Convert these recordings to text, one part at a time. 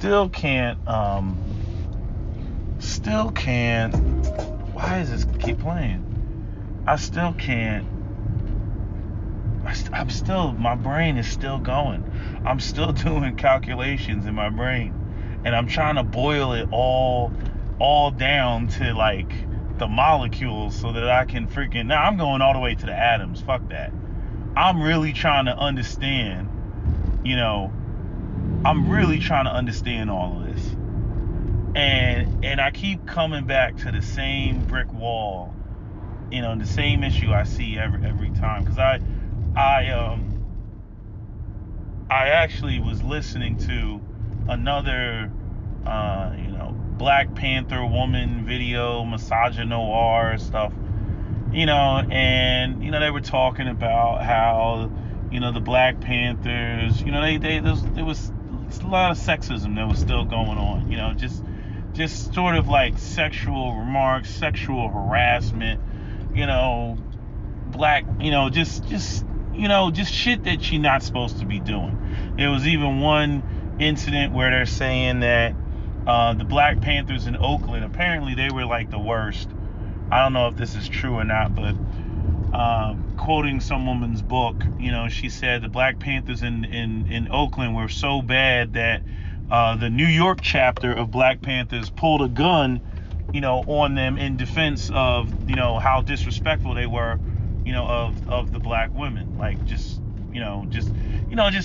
still can't, why does this keep playing? I still can't, I'm still, my brain is still going. I'm still doing calculations in my brain, and I'm trying to boil it all down to like the molecules so that I can freaking, now I'm going all the way to the atoms, fuck that. I'm really trying to understand, I'm really trying to understand all of this. And I keep coming back to the same brick wall, the same issue I see every time. Because I actually was listening to another Black Panther woman video, misogynoir stuff, and they were talking about how the Black Panthers, there was a lot of sexism that was still going on, just sort of like sexual remarks, sexual harassment, black, just shit that you're not supposed to be doing. There was even one incident where they're saying that the Black Panthers in Oakland, apparently they were like the worst. I don't know if this is true or not, but quoting some woman's book, she said the Black Panthers in Oakland were so bad that the New York chapter of Black Panthers pulled a gun, on them in defense of, how disrespectful they were, of the black women, like just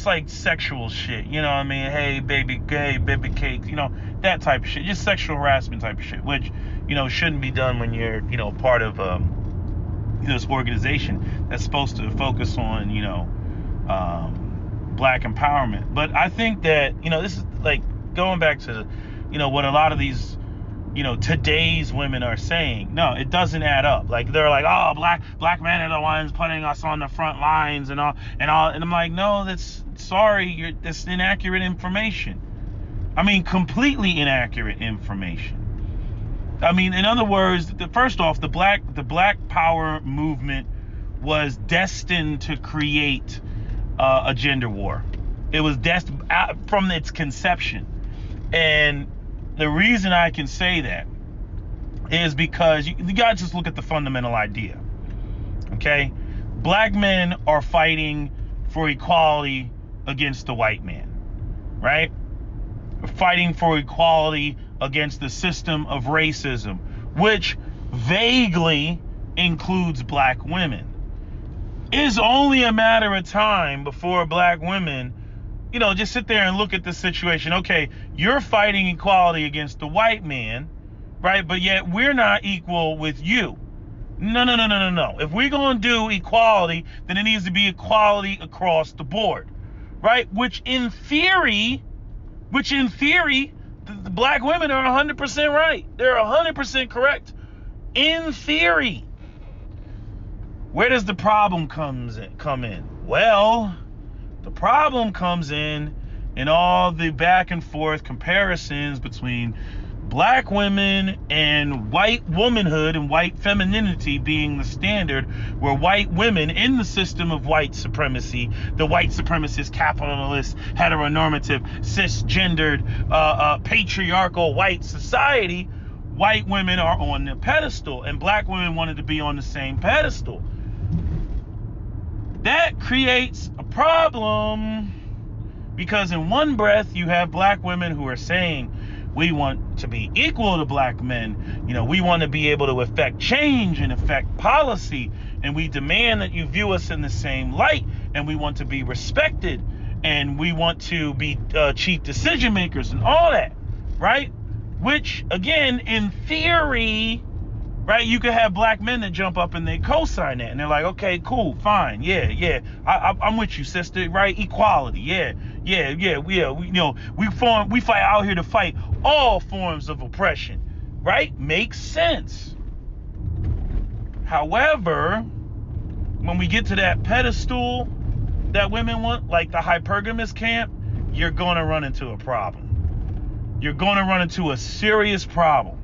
like sexual shit, hey baby gay, baby cake, that type of shit, just sexual harassment type of shit, which shouldn't be done when you're part of this organization that's supposed to focus on black empowerment. But I think that this is like going back to what a lot of these today's women are saying. No, it doesn't add up. Like they're like, oh, black men are the ones putting us on the front lines and all, and I'm like, no, that's inaccurate information. I mean, completely inaccurate information. I mean, in other words, first off, the black power movement was destined to create a gender war. It was destined from its conception. And the reason I can say that is because you gotta just look at the fundamental idea. Okay? Black men are fighting for equality against the white man, right? Fighting for equality against the system of racism, which vaguely includes black women. It's only a matter of time before black women, just sit there and look at the situation. Okay, you're fighting equality against the white man, right? But yet we're not equal with you. No. If we're going to do equality, then it needs to be equality across the board, right? Which in theory, the black women are 100% right. They're 100% correct. In theory. Where does the problem come in? Well, the problem comes in all the back and forth comparisons between black women and white womanhood and white femininity being the standard, where white women in the system of white supremacy, the white supremacist, capitalist, heteronormative, cisgendered, patriarchal white society, white women are on the pedestal and black women wanted to be on the same pedestal. That creates a problem because in one breath you have black women who are saying, we want to be equal to black men. We want to be able to affect change and affect policy. And we demand that you view us in the same light. And we want to be respected. And we want to be chief decision makers and all that. Right? Which, again, in theory, right, you could have black men that jump up and they co-sign that. And they're like, okay, cool, fine. Yeah. I'm with you, sister. Right? Equality. Yeah. We fight out here to fight all forms of oppression, right? Makes sense. However, when we get to that pedestal that women want, like the hypergamous camp, you're going to run into a problem. You're going to run into a serious problem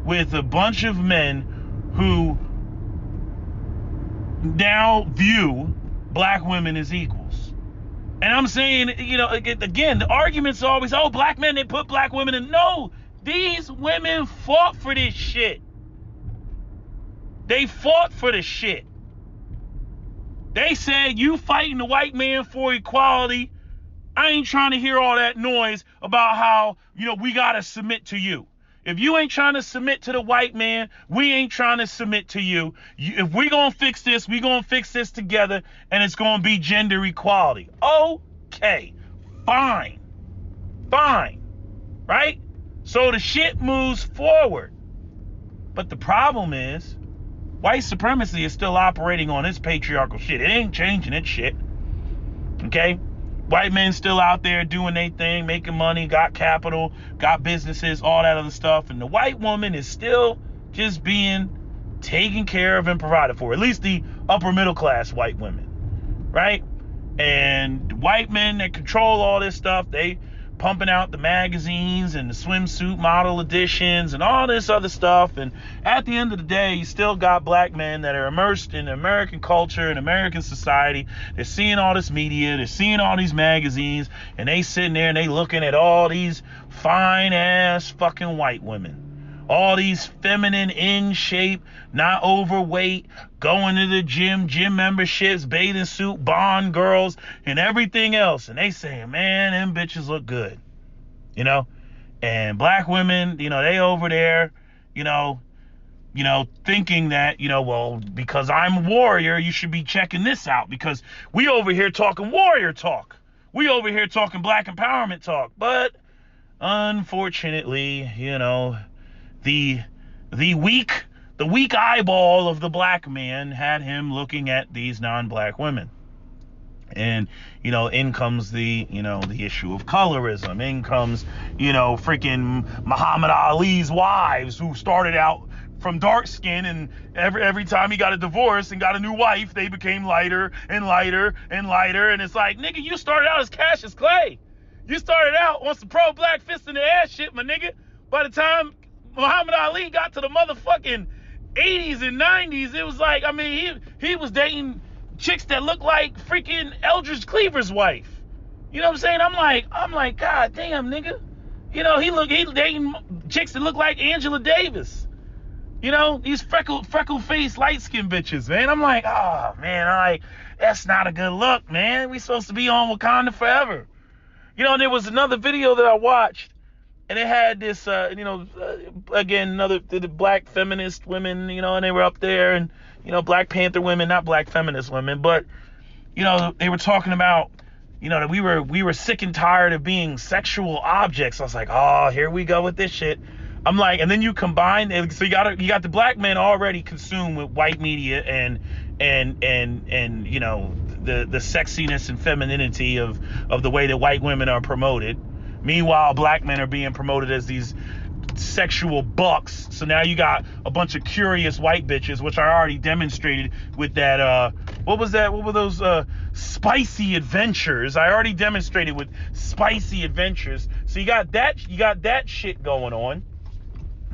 with a bunch of men who now view black women as equals. And I'm saying, again, the argument's always, oh, black men, they put black women in. No, these women fought for this shit. They fought for the shit. They said, you fighting the white man for equality. I ain't trying to hear all that noise about how, we got to submit to you. If you ain't trying to submit to the white man, we ain't trying to submit to you. If we going to fix this, we going to fix this together, and it's going to be gender equality. Okay, fine, right? So the shit moves forward. But the problem is, white supremacy is still operating on its patriarchal shit. It ain't changing its shit, okay? White men still out there doing their thing, making money, got capital, got businesses, all that other stuff. And the white woman is still just being taken care of and provided for. At least the upper middle class white women, right? And white men that control all this stuff, they pumping out the magazines and the swimsuit model editions and all this other stuff. And at the end of the day, you still got black men that are immersed in American culture and American society. They're seeing all this media, they're seeing all these magazines, and they sitting there and they looking at all these fine ass fucking white women. All these feminine, in shape, not overweight, going to the gym memberships, bathing suit, Bond girls, and everything else. And they saying, man, them bitches look good. And black women, they over there, thinking that, well, because I'm a warrior, you should be checking this out, because we over here talking warrior talk. We over here talking black empowerment talk. But unfortunately, the weak eyeball of the black man had him looking at these non-black women. And, in comes the issue of colorism. In comes, freaking Muhammad Ali's wives, who started out from dark skin, and every time he got a divorce and got a new wife, they became lighter and lighter and lighter. And it's like, nigga, you started out as Cassius Clay. You started out on some pro-black fist in the ass shit, my nigga. By the time Muhammad Ali got to the motherfucking 80s and 90s, it was like, he was dating chicks that looked like freaking Eldridge Cleaver's wife. You know what I'm saying? I'm like, God damn, nigga. He dating chicks that look like Angela Davis. These freckle-faced, light-skinned bitches, man. I'm like, oh, man, that's not a good look, man. We supposed to be on Wakanda forever. There was another video that I watched, and it had this, again, the black feminist women, and they were up there, and, Black Panther women, not black feminist women, but, they were talking about, that we were sick and tired of being sexual objects. I was like, oh, here we go with this shit. I'm like, and then you combine, so you got the black men already consumed with white media and the sexiness and femininity of the way that white women are promoted. Meanwhile, black men are being promoted as these sexual bucks. So now you got a bunch of curious white bitches, which I already demonstrated with that, what were those spicy adventures? I already demonstrated with spicy adventures. So you got that shit going on,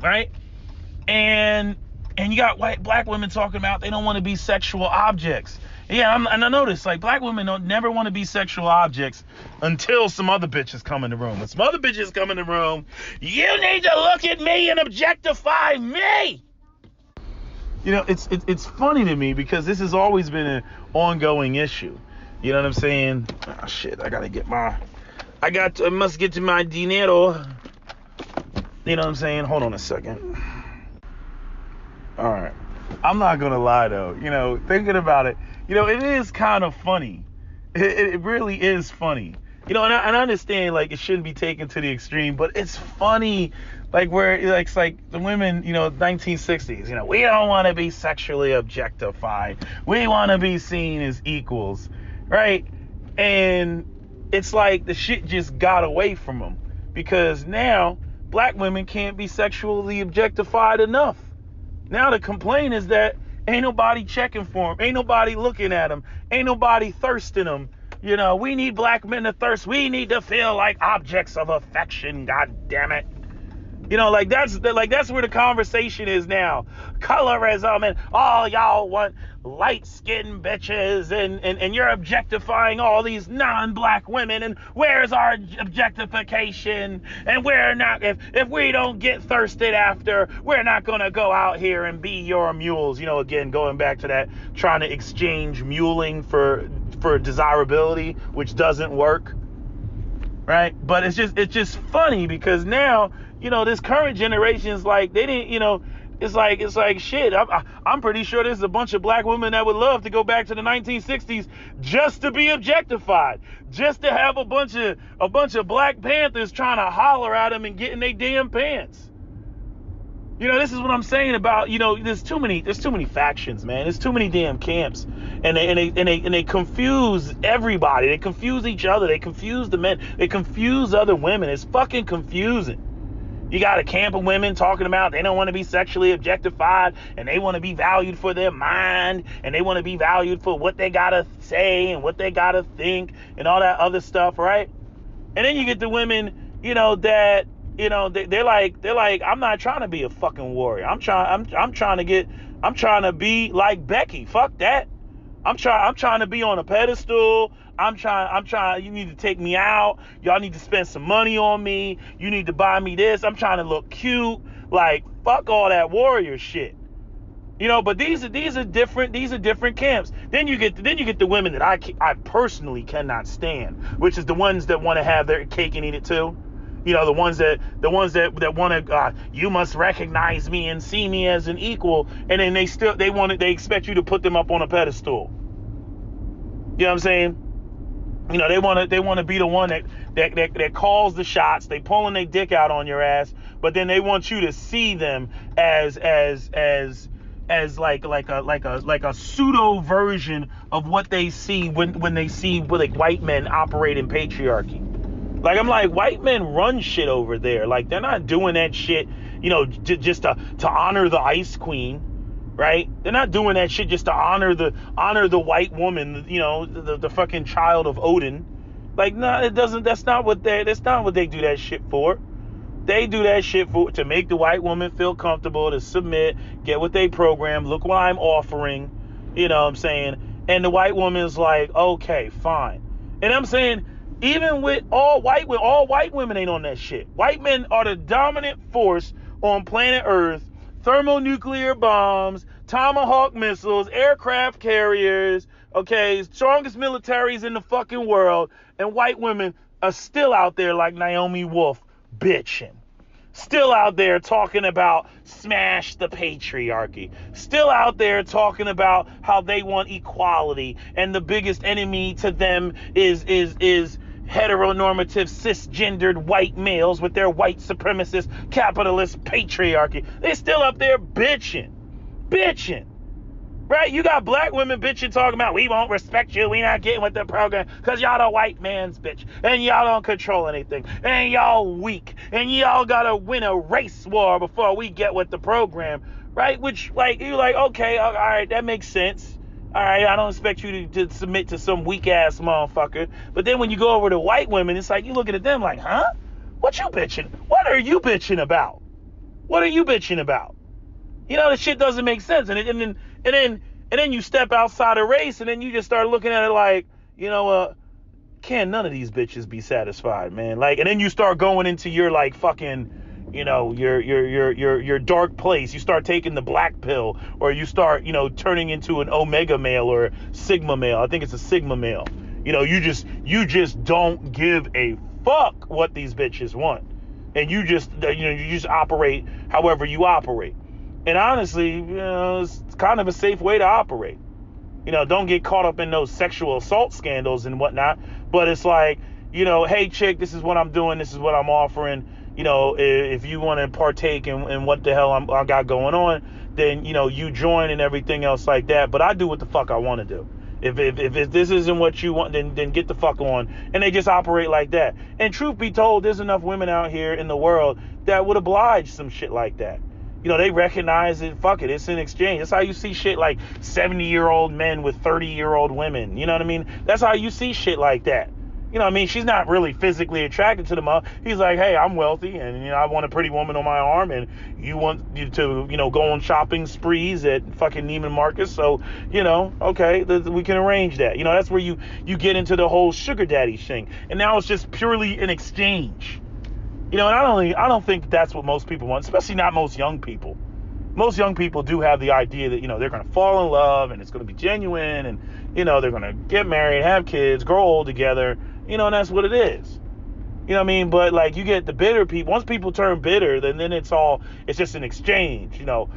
right? And you got black women talking about they don't want to be sexual objects. Yeah, and I noticed, like, black women don't never want to be sexual objects until some other bitches come in the room. When some other bitches come in the room, you need to look at me and objectify me. It's funny to me because this has always been an ongoing issue. You know what I'm saying? Oh, shit, I must get to my dinero. You know what I'm saying? Hold on a second. All right. I'm not going to lie, though. Thinking about it, it is kind of funny. It really is funny. And I understand, like, it shouldn't be taken to the extreme, but it's funny, like, where it's like the women, 1960s, we don't want to be sexually objectified. We want to be seen as equals, right? And it's like the shit just got away from them because now black women can't be sexually objectified enough. Now the complaint is that ain't nobody checking for them. Ain't nobody looking at them. Ain't nobody thirsting them. We need black men to thirst. We need to feel like objects of affection. God damn it. That's where the conversation is now. Colorism and all y'all want light-skinned bitches and you're objectifying all these non-black women, and where's our objectification? And we're not, if we don't get thirsted after, we're not gonna go out here and be your mules. Again, going back to that, trying to exchange muling for desirability, which doesn't work. Right? But it's just funny because now, this current generation is like, they didn't, it's like shit. I'm pretty sure there's a bunch of black women that would love to go back to the 1960s just to be objectified, just to have a bunch of Black Panthers trying to holler at them and get in their damn pants. This is what I'm saying about, there's too many factions, man. There's too many damn camps, and they confuse everybody. They confuse each other. They confuse the men. They confuse other women. It's fucking confusing. You got a camp of women talking about they don't want to be sexually objectified, and they want to be valued for their mind, and they want to be valued for what they gotta say and what they gotta think and all that other stuff, right? And then you get the women, that they're like, I'm not trying to be a fucking warrior. I'm trying to be like Becky. Fuck that. I'm trying to be on a pedestal. I'm trying, you need to take me out. Y'all need to spend some money on me. You need to buy me this. I'm trying to look cute. Like, fuck all that warrior shit. But these are different camps. Then you get the women that I personally cannot stand, which is the ones that want to have their cake and eat it too. The ones that want to, you must recognize me and see me as an equal, and then they expect you to put them up on a pedestal. You know what I'm saying? They want to be the one that calls the shots. They pulling their dick out on your ass, but then they want you to see them as like a pseudo version of what they see when they see white men operate in patriarchy. Like, I'm like, white men run shit over there. Like, they're not doing that shit, just to honor the ice queen, right? They're not doing that shit just to honor the white woman, the fucking child of Odin. Like, no, it doesn't. That's not what they do that shit for. They do that shit to make the white woman feel comfortable, to submit, get what they program. Look what I'm offering. You know what I'm saying? And the white woman's like, okay, fine. And I'm saying, even with all white women ain't on that shit. White men are the dominant force on planet Earth. Thermonuclear bombs, Tomahawk missiles, aircraft carriers, okay, strongest militaries in the fucking world, and white women are still out there like Naomi Wolf bitching. Still out there talking about smash the patriarchy. Still out there talking about how they want equality, and the biggest enemy to them is heteronormative, cisgendered white males with their white supremacist, capitalist patriarchy. They still up there bitching. Right? You got black women bitching, talking about, we won't respect you, we not getting with the program, because y'all the white man's bitch, and y'all don't control anything, and y'all weak, and y'all gotta win a race war before we get with the program, right? Which, like, you're like, okay, all right, that makes sense. All right, I don't expect you to submit to some weak-ass motherfucker. But then when you go over to white women, it's like you looking at them like, huh? What you bitching? What are you bitching about? What are you bitching about? The shit doesn't make sense. And then you step outside a race, and then you just start looking at it like, can none of these bitches be satisfied, man? Like, and then you start going into your like fucking, your dark place. You start taking the black pill, or you start, turning into an omega male or sigma male. I think it's a sigma male. You just don't give a fuck what these bitches want, and you just operate however you operate. And honestly, it's kind of a safe way to operate. Don't get caught up in those sexual assault scandals and whatnot. But it's like, hey chick, this is what I'm doing. This is what I'm offering. If you want to partake in what the hell I got going on, then, you join and everything else like that. But I do what the fuck I want to do. If this isn't what you want, then get the fuck on. And they just operate like that. And truth be told, there's enough women out here in the world that would oblige some shit like that. They recognize it. Fuck it. It's an exchange. That's how you see shit like 70-year-old men with 30-year-old women. You know what I mean? That's how you see shit like that. You know what I mean? She's not really physically attracted to the mother. He's like, hey, I'm wealthy, and, you know, I want a pretty woman on my arm, and you want you to, you know, go on shopping sprees at fucking Neiman Marcus. So, you know, okay, we can arrange that. You know, that's where you get into the whole sugar daddy thing. And now it's just purely an exchange. You know, and I don't think that's what most people want, especially not most young people. Most young people do have the idea that, you know, they're going to fall in love and it's going to be genuine, and, you know, they're going to get married, have kids, grow old together, you know, and that's what it is. You know what I mean? But like, you get the bitter people. Once people turn bitter, then it's just an exchange, you know,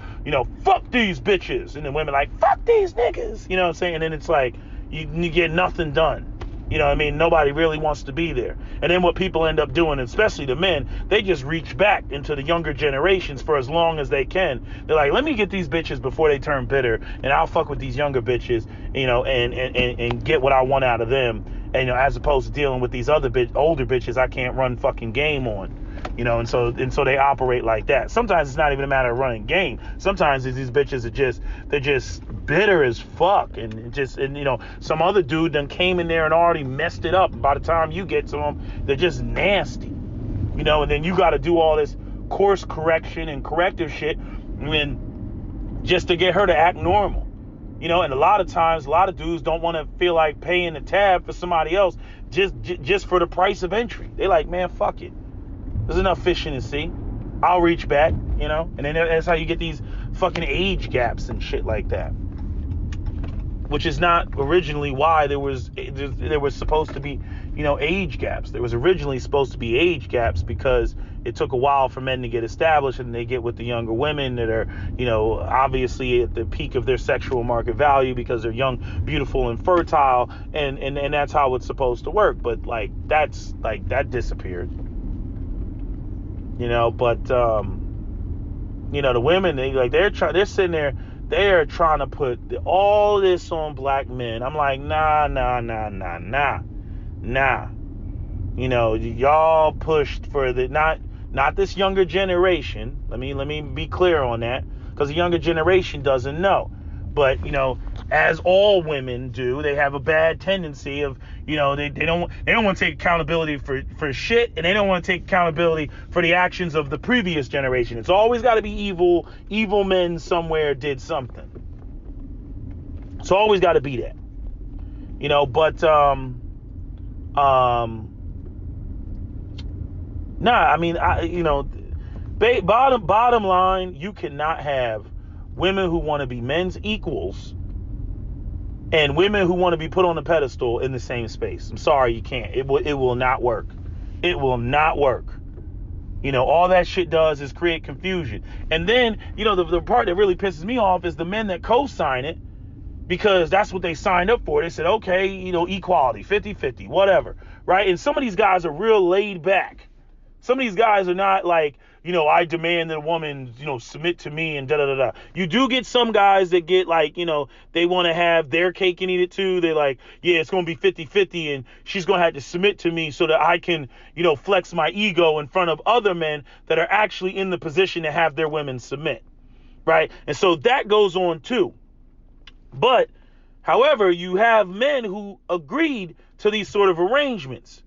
fuck these bitches. And then women like, fuck these niggas, you know what I'm saying? And then it's like, you get nothing done. You know what I mean? Nobody really wants to be there. And then what people end up doing, especially the men, they just reach back into the younger generations for as long as they can. They're like, let me get these bitches before they turn bitter, and I'll fuck with these younger bitches, you know, and get what I want out of them. And, you know, as opposed to dealing with these other older bitches I can't run fucking game on. You know, and so they operate like that. Sometimes it's not even a matter of running game. Sometimes these bitches they're just bitter as fuck, and you know, some other dude done came in there and already messed it up. And by the time you get to them, they're just nasty. You know, and then you got to do all this course correction and corrective shit, just to get her to act normal. You know, and a lot of times, a lot of dudes don't want to feel like paying the tab for somebody else just for the price of entry. They're like, man, fuck it. There's enough fish in the sea. I'll reach back, you know? And then that's how you get these fucking age gaps and shit like that. Which is not originally why there was supposed to be, you know, age gaps. There was originally supposed to be age gaps because it took a while for men to get established, and they get with the younger women that are, you know, obviously at the peak of their sexual market value because they're young, beautiful, and fertile, and that's how it's supposed to work. But like that disappeared. You know, but you know, the women, they're sitting there, they are trying to put all this on black men. I'm like, nah. You know, y'all pushed for the not this younger generation. Let me be clear on that, because the younger generation doesn't know. But, you know, as all women do, they have a bad tendency of, you know, they don't want to take accountability for shit, and they don't want to take accountability for the actions of the previous generation. It's always got to be evil men somewhere did something. It's always got to be that. You know, but I mean, bottom line, you cannot have women who want to be men's equals and women who want to be put on a pedestal in the same space. I'm sorry, you can't. It will not work. It will not work. You know, all that shit does is create confusion. And then, you know, the part that really pisses me off is the men that co-sign it, because that's what they signed up for. They said, okay, you know, equality, 50-50, whatever, right? And some of these guys are real laid back. Some of these guys are not like, you know, I demand that a woman, you know, submit to me and da-da-da-da. You do get some guys that get like, you know, they want to have their cake and eat it too. They're like, yeah, it's going to be 50-50 and she's going to have to submit to me so that I can, you know, flex my ego in front of other men that are actually in the position to have their women submit, right? And so that goes on too. But, however, you have men who agreed to these sort of arrangements,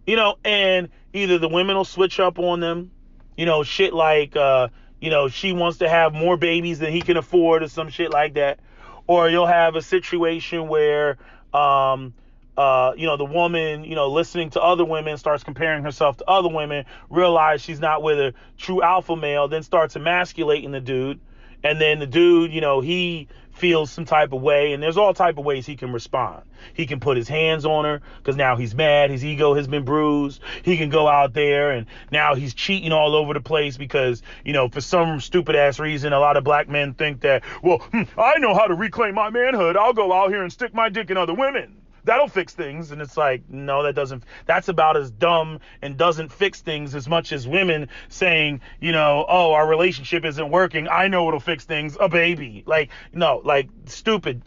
you know, and either the women will switch up on them, you know, shit like, you know, she wants to have more babies than he can afford or some shit like that. Or you'll have a situation where, you know, the woman, you know, listening to other women, starts comparing herself to other women, realize she's not with a true alpha male, then starts emasculating the dude. And then the dude, you know, he feels some type of way, and there's all type of ways he can respond. He can put his hands on her because now he's mad. His ego has been bruised. He can go out there and now he's cheating all over the place because, you know, for some stupid ass reason, a lot of black men think that, well, I know how to reclaim my manhood. I'll go out here and stick my dick in other women. That'll fix things. And it's like, no, that's about as dumb and doesn't fix things as much as women saying, you know, oh, our relationship isn't working. I know what'll fix things, a baby. Like, no, like stupid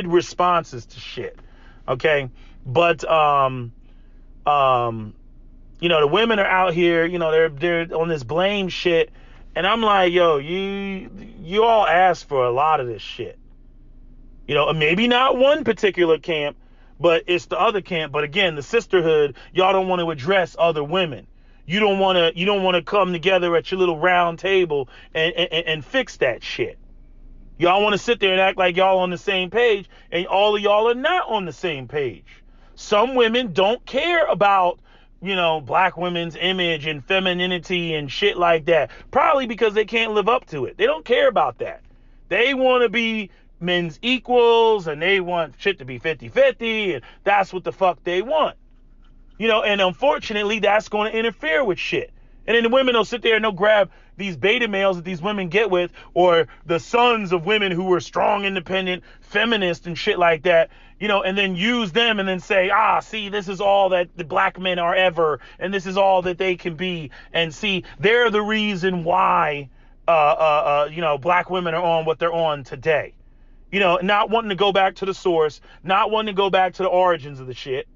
responses to shit. Okay. But, you know, the women are out here, you know, they're on this blame shit. And I'm like, yo, you all asked for a lot of this shit. You know, maybe not one particular camp, But it's the other camp. But again, the sisterhood, y'all don't want to address other women. You don't want to come together at your little round table and fix that shit. Y'all want to sit there and act like y'all on the same page, and all of y'all are not on the same page. Some women don't care about, black women's image and femininity and shit like that. Probably because they can't live up to it. They don't care about that. They want to be men's equals, and they want shit to be 50-50, and that's what the fuck they want. And unfortunately, that's going to interfere with shit. And then the women will sit there and they'll grab these beta males that these women get with, or the sons of women who are strong, independent, feminist and shit like that, and then use them and then say, see, this is all that the black men are ever, and this is all that they can be. And see, they're the reason why, black women are on what they're on today. Not wanting to go back to the source, not wanting to go back to the origins of the shit.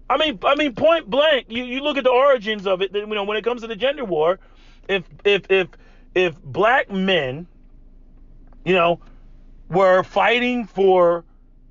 I mean, point blank, you look at the origins of it, when it comes to the gender war, if black men, were fighting for,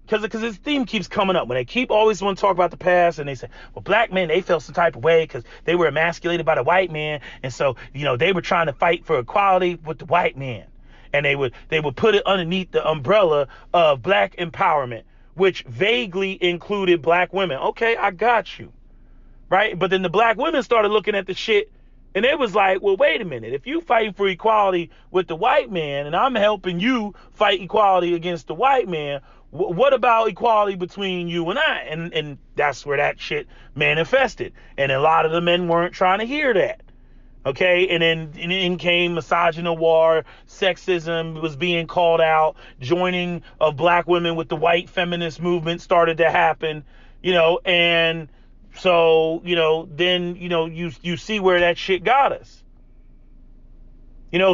because this theme keeps coming up, when they keep always want to talk about the past, and they say, well, black men, they felt some type of way because they were emasculated by the white man, and so, they were trying to fight for equality with the white man, and they would put it underneath the umbrella of black empowerment, which vaguely included black women. Okay, I got you, right? But then the black women started looking at the shit, and it was like, well, wait a minute. If you fighting for equality with the white man, and I'm helping you fight equality against the white man, what about equality between you and I? And that's where that shit manifested. And a lot of the men weren't trying to hear that. Okay, and then in came misogynoir, sexism was being called out, joining of black women with the white feminist movement started to happen, and so, then, you see where that shit got us.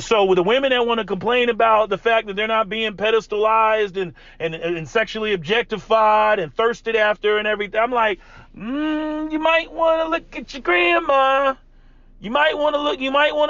So with the women that want to complain about the fact that they're not being pedestalized and sexually objectified and thirsted after and everything, I'm like, you might want to look at your grandma. You might want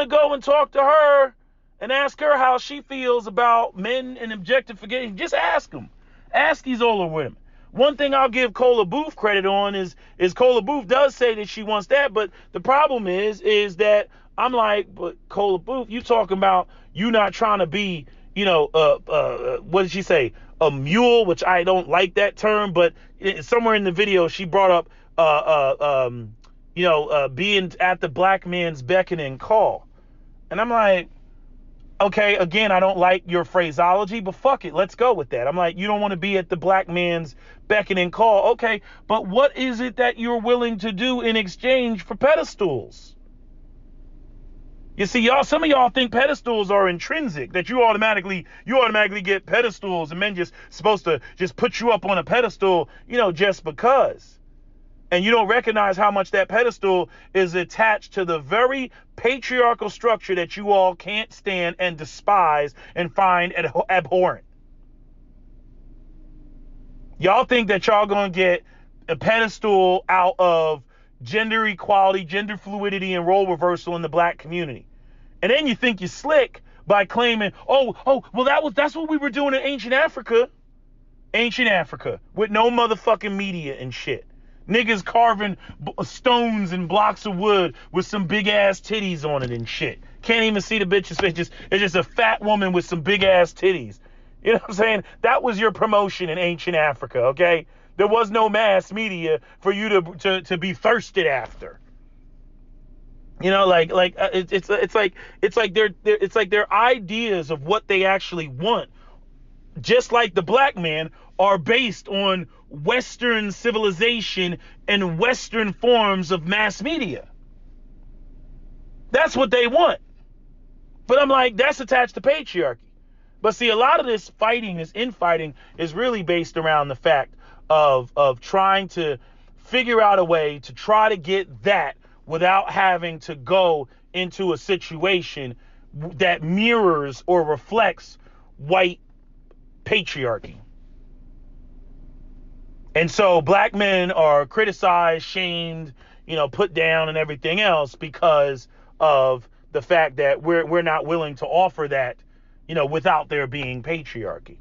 to go and talk to her and ask her how she feels about men and objectification. Just ask them. Ask these older women. One thing I'll give Cola Booth credit on is Cola Booth does say that she wants that, but the problem is that I'm like, but Cola Booth, you talking about you not trying to be, what did she say? A mule, which I don't like that term, but somewhere in the video she brought up being at the black man's beckoning call. And I'm like, okay, again, I don't like your phraseology, but fuck it, let's go with that. I'm like, you don't want to be at the black man's beckoning call. Okay, but what is it that you're willing to do in exchange for pedestals? You see, some of y'all think pedestals are intrinsic, that you automatically get pedestals, and men just supposed to just put you up on a pedestal, just because. And you don't recognize how much that pedestal is attached to the very patriarchal structure that you all can't stand and despise and find abhorrent. Y'all think that y'all gonna get a pedestal out of gender equality, gender fluidity, and role reversal in the black community. And then you think you're slick by claiming, well, that's what we were doing in ancient Africa. Ancient Africa, with no motherfucking media and shit. Niggas carving stones and blocks of wood with some big ass titties on it and shit. Can't even see the bitch's face. It's just a fat woman with some big ass titties. You know what I'm saying? That was your promotion in ancient Africa, okay? There was no mass media for you to be thirsted after. It's like their ideas of what they actually want, just like the black man, are based on Western civilization and Western forms of mass media. That's what they want. But I'm like, that's attached to patriarchy. But see, a lot of this infighting is really based around the fact of trying to figure out a way to try to get that without having to go into a situation that mirrors or reflects white patriarchy. And so black men are criticized, shamed, put down and everything else because of the fact that we're not willing to offer that, without there being patriarchy.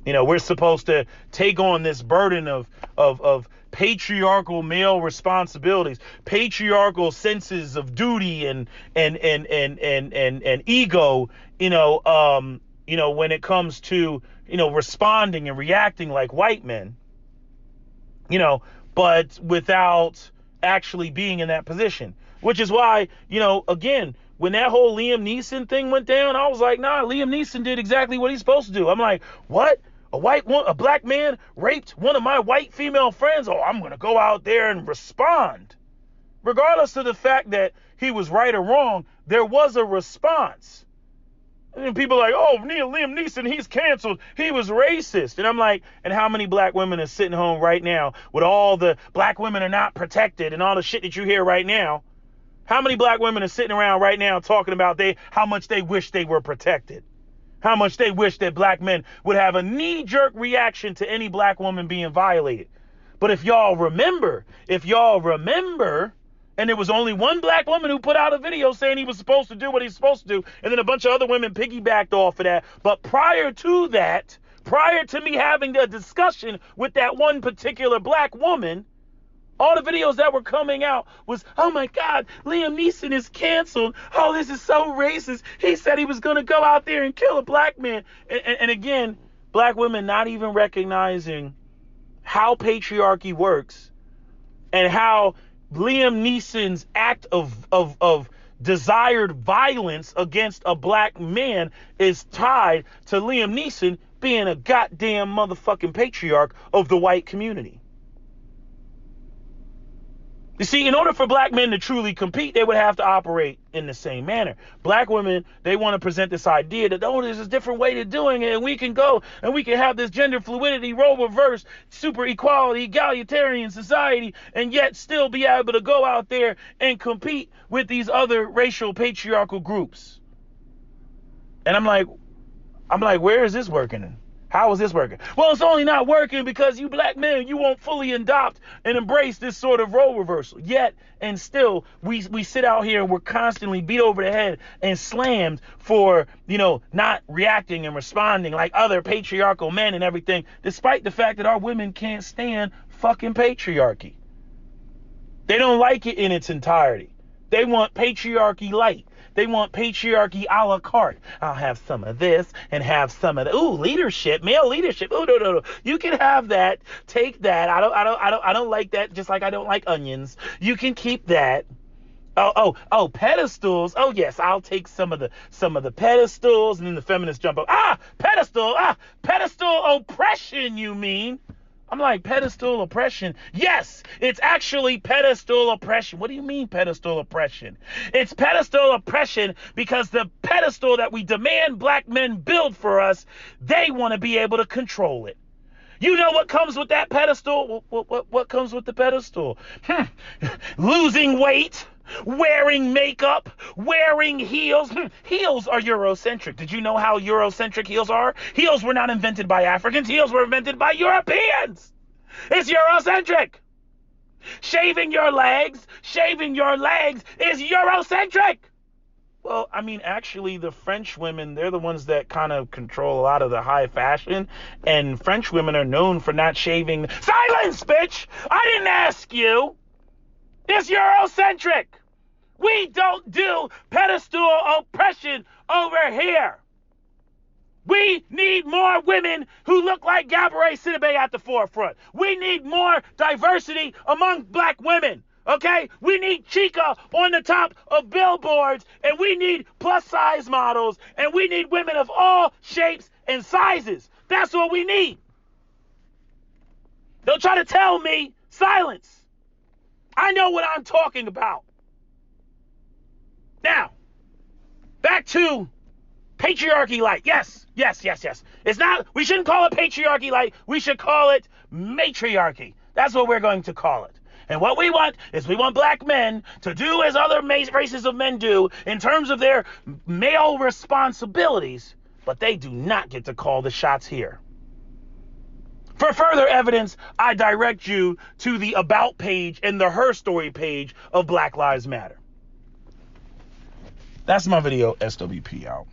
We're supposed to take on this burden of patriarchal male responsibilities, patriarchal senses of duty and ego, when it comes to, responding and reacting like white men, but without actually being in that position. Which is why, again, when that whole Liam Neeson thing went down, I was like, nah, Liam Neeson did exactly what he's supposed to do. I'm like, what? A black man raped one of my white female friends? Oh, I'm going to go out there and respond. Regardless of the fact that he was right or wrong, there was a response. And people are like, oh, Liam Neeson, he's canceled. He was racist. And I'm like, and how many black women are sitting home right now with all the black women are not protected and all the shit that you hear right now? How many black women are sitting around right now talking about how much they wish they were protected? How much they wish that black men would have a knee-jerk reaction to any black woman being violated. But if y'all remember, and there was only one black woman who put out a video saying he was supposed to do what he's supposed to do, and then a bunch of other women piggybacked off of that. But prior to me having a discussion with that one particular black woman, all the videos that were coming out was, oh my God, Liam Neeson is canceled. Oh, this is so racist. He said he was going to go out there and kill a black man. And again, black women not even recognizing how patriarchy works and how Liam Neeson's act of desired violence against a black man is tied to Liam Neeson being a goddamn motherfucking patriarch of the white community. You see, in order for black men to truly compete, they would have to operate in the same manner. Black women, they want to present this idea that, oh, there's a different way to doing it, and we can go and we can have this gender fluidity, role reverse, super equality, egalitarian society, and yet still be able to go out there and compete with these other racial patriarchal groups. And I'm like, where is this working? How is this working? Well, it's only not working because you black men, you won't fully adopt and embrace this sort of role reversal. Yet, and still, we sit out here and we're constantly beat over the head and slammed for, not reacting and responding like other patriarchal men and everything, despite the fact that our women can't stand fucking patriarchy. They don't like it in its entirety. They want patriarchy light. They want patriarchy a la carte. I'll have some of this and have some of that. Ooh, leadership, male leadership. Ooh, no. You can have that. Take that. I don't like that. Just like I don't like onions. You can keep that. Oh, pedestals. Oh yes, I'll take some of the pedestals. And then the feminists jump up. Pedestal oppression. You mean? I'm like, pedestal oppression? Yes, it's actually pedestal oppression. What do you mean pedestal oppression? It's pedestal oppression because the pedestal that we demand black men build for us, they want to be able to control it. You know what comes with that pedestal? What comes with the pedestal? Losing weight, wearing makeup, wearing heels. Heels are Eurocentric. Did you know how Eurocentric heels are? Heels were not invented by Africans. Heels were invented by Europeans. It's Eurocentric. Shaving your legs is Eurocentric. Well, I mean, actually, the French women, they're the ones that kind of control a lot of the high fashion. And French women are known for not shaving. Silence, bitch! I didn't ask you. It's Eurocentric. We don't do pedestal oppression over here. We need more women who look like Gabourey Sidibe at the forefront. We need more diversity among black women. Okay? We need Chica on the top of billboards, and we need plus size models, and we need women of all shapes and sizes. That's what we need. Don't try to tell me silence. I know what I'm talking about. Now, back to patriarchy light. Yes. It's not, we shouldn't call it patriarchy light. We should call it matriarchy. That's what we're going to call it. And what we want is we want black men to do as other races of men do in terms of their male responsibilities, but they do not get to call the shots here. For further evidence, I direct you to the About page and the Her Story page of Black Lives Matter. That's my video. SWP out.